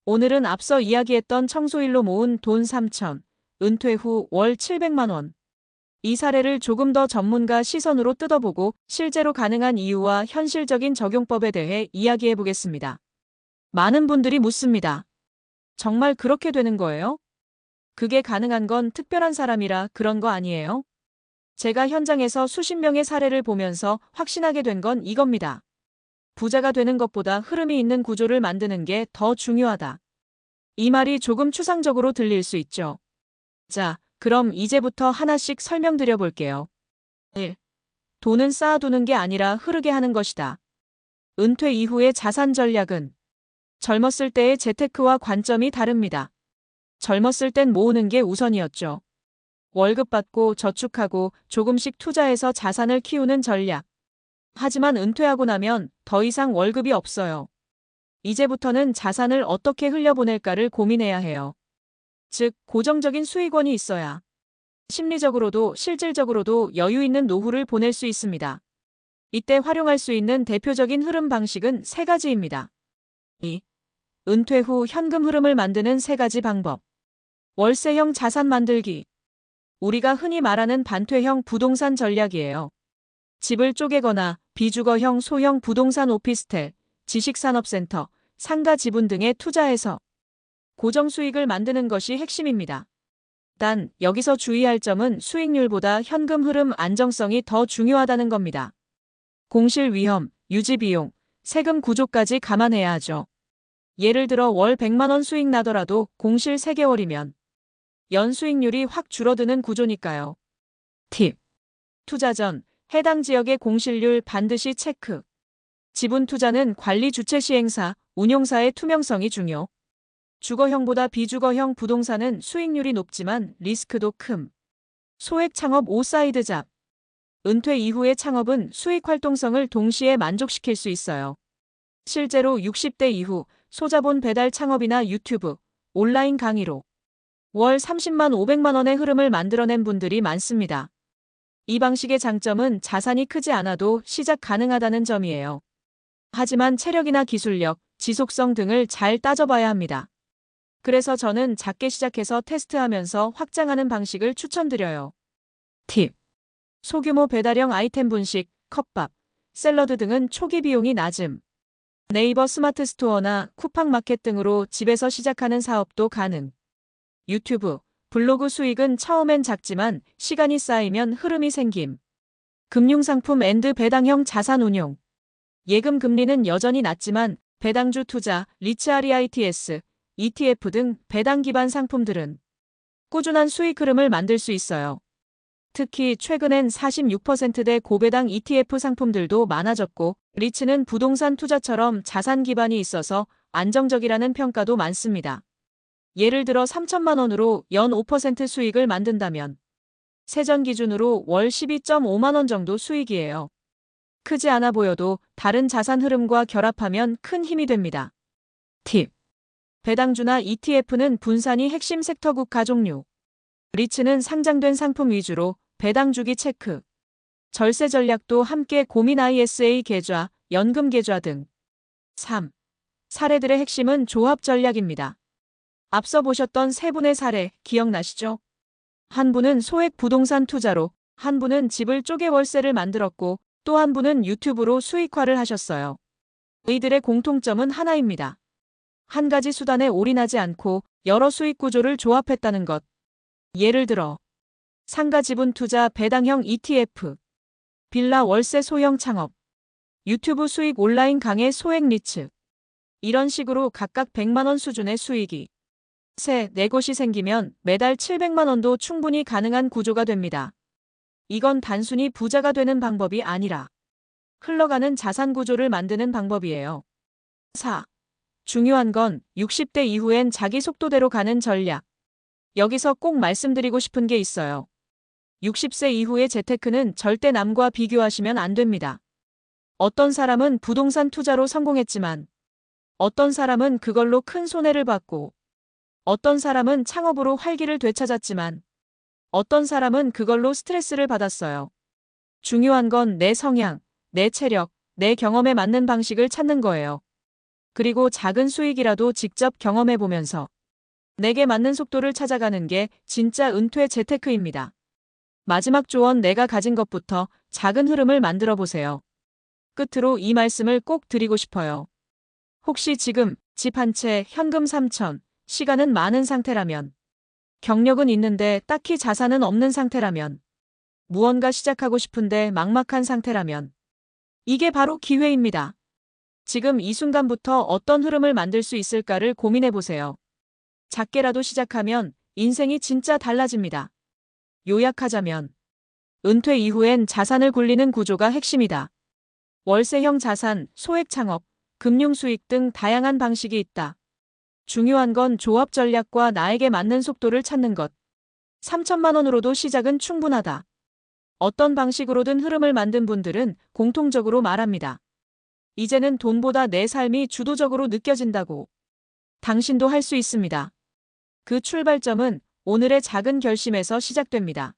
오늘은 앞서 이야기했던 청소일로 모은 돈 3천, 은퇴 후 월 700만 원. 이 사례를 조금 더 전문가 시선으로 뜯어보고 실제로 가능한 이유와 현실적인 적용법에 대해 이야기해 보겠습니다. 많은 분들이 묻습니다. 정말 그렇게 되는 거예요? 그게 가능한 건 특별한 사람이라 그런 거 아니에요? 제가 현장에서 수십 명의 사례를 보면서 확신하게 된 건 이겁니다. 부자가 되는 것보다 흐름이 있는 구조를 만드는 게 더 중요하다. 이 말이 조금 추상적으로 들릴 수 있죠. 자, 그럼 이제부터 하나씩 설명드려 볼게요. 1. 돈은 쌓아두는 게 아니라 흐르게 하는 것이다. 은퇴 이후의 자산 전략은 젊었을 때의 재테크와 관점이 다릅니다. 젊었을 땐 모으는 게 우선이었죠. 월급 받고 저축하고 조금씩 투자해서 자산을 키우는 전략. 하지만 은퇴하고 나면 더 이상 월급이 없어요. 이제부터는 자산을 어떻게 흘려보낼까를 고민해야 해요. 즉, 고정적인 수익원이 있어야 심리적으로도 실질적으로도 여유 있는 노후를 보낼 수 있습니다. 이때 활용할 수 있는 대표적인 흐름 방식은 세 가지입니다. 2. 은퇴 후 현금 흐름을 만드는 세 가지 방법. 월세형 자산 만들기. 우리가 흔히 말하는 반퇴형 부동산 전략이에요. 집을 쪼개거나 비주거형 소형 부동산 오피스텔, 지식산업센터, 상가 지분 등에 투자해서 고정 수익을 만드는 것이 핵심입니다. 단, 여기서 주의할 점은 수익률보다 현금 흐름 안정성이 더 중요하다는 겁니다. 공실 위험, 유지 비용, 세금 구조까지 감안해야 하죠. 예를 들어 월 100만 원 수익 나더라도 공실 3개월이면 연 수익률이 확 줄어드는 구조니까요. 팁. 투자 전 해당 지역의 공실률 반드시 체크. 지분 투자는 관리 주체 시행사, 운용사의 투명성이 중요. 주거형보다 비주거형 부동산은 수익률이 높지만 리스크도 큼. 소액 창업 5사이드 잡. 은퇴 이후의 창업은 수익 활동성을 동시에 만족시킬 수 있어요. 실제로 60대 이후 소자본 배달 창업이나 유튜브, 온라인 강의로 월 30만 500만 원의 흐름을 만들어낸 분들이 많습니다. 이 방식의 장점은 자산이 크지 않아도 시작 가능하다는 점이에요. 하지만 체력이나 기술력, 지속성 등을 잘 따져봐야 합니다. 그래서 저는 작게 시작해서 테스트하면서 확장하는 방식을 추천드려요. 팁. 소규모 배달형 아이템 분식, 컵밥, 샐러드 등은 초기 비용이 낮음. 네이버 스마트 스토어나 쿠팡마켓 등으로 집에서 시작하는 사업도 가능. 유튜브, 블로그 수익은 처음엔 작지만 시간이 쌓이면 흐름이 생김. 금융상품 앤드 배당형 자산 운용. 예금 금리는 여전히 낮지만 배당주 투자, 리츠REITs, ETF 등 배당 기반 상품들은 꾸준한 수익 흐름을 만들 수 있어요. 특히 최근엔 46%대 고배당 ETF 상품들도 많아졌고 리츠는 부동산 투자처럼 자산 기반이 있어서 안정적이라는 평가도 많습니다. 예를 들어 3천만 원으로 연 5% 수익을 만든다면 세전 기준으로 월 12.5만 원 정도 수익이에요. 크지 않아 보여도 다른 자산 흐름과 결합하면 큰 힘이 됩니다. 팁. 배당주나 ETF는 분산이 핵심 섹터국 가족류. 리츠는 상장된 상품 위주로 배당주기 체크. 절세 전략도 함께 고민 ISA 계좌, 연금 계좌 등. 3. 사례들의 핵심은 조합 전략입니다. 앞서 보셨던 세 분의 사례 기억나시죠? 한 분은 소액 부동산 투자로, 한 분은 집을 쪼개 월세를 만들었고 또 한 분은 유튜브로 수익화를 하셨어요. 이들의 공통점은 하나입니다. 한 가지 수단에 올인하지 않고 여러 수익 구조를 조합했다는 것. 예를 들어 상가 지분 투자 배당형 ETF, 빌라 월세 소형 창업, 유튜브 수익 온라인 강의 소액 리츠. 이런 식으로 각각 100만 원 수준의 수익이 세, 네 곳이 생기면 매달 700만 원도 충분히 가능한 구조가 됩니다. 이건 단순히 부자가 되는 방법이 아니라 흘러가는 자산 구조를 만드는 방법이에요. 4. 중요한 건 60대 이후엔 자기 속도대로 가는 전략. 여기서 꼭 말씀드리고 싶은 게 있어요. 60세 이후의 재테크는 절대 남과 비교하시면 안 됩니다. 어떤 사람은 부동산 투자로 성공했지만 어떤 사람은 그걸로 큰 손해를 봤고 어떤 사람은 창업으로 활기를 되찾았지만 어떤 사람은 그걸로 스트레스를 받았어요. 중요한 건 내 성향, 내 체력, 내 경험에 맞는 방식을 찾는 거예요. 그리고 작은 수익이라도 직접 경험해 보면서 내게 맞는 속도를 찾아가는 게 진짜 은퇴 재테크입니다. 마지막 조언, 내가 가진 것부터 작은 흐름을 만들어 보세요. 끝으로 이 말씀을 꼭 드리고 싶어요. 혹시 지금 집 한 채, 현금 3천, 시간은 많은 상태라면, 경력은 있는데 딱히 자산은 없는 상태라면, 무언가 시작하고 싶은데 막막한 상태라면, 이게 바로 기회입니다. 지금 이 순간부터 어떤 흐름을 만들 수 있을까를 고민해 보세요. 작게라도 시작하면 인생이 진짜 달라집니다. 요약하자면, 은퇴 이후엔 자산을 굴리는 구조가 핵심이다. 월세형 자산, 소액 창업, 금융 수익 등 다양한 방식이 있다. 중요한 건 조합 전략과 나에게 맞는 속도를 찾는 것. 3천만 원으로도 시작은 충분하다. 어떤 방식으로든 흐름을 만든 분들은 공통적으로 말합니다. 이제는 돈보다 내 삶이 주도적으로 느껴진다고. 당신도 할 수 있습니다. 그 출발점은 오늘의 작은 결심에서 시작됩니다.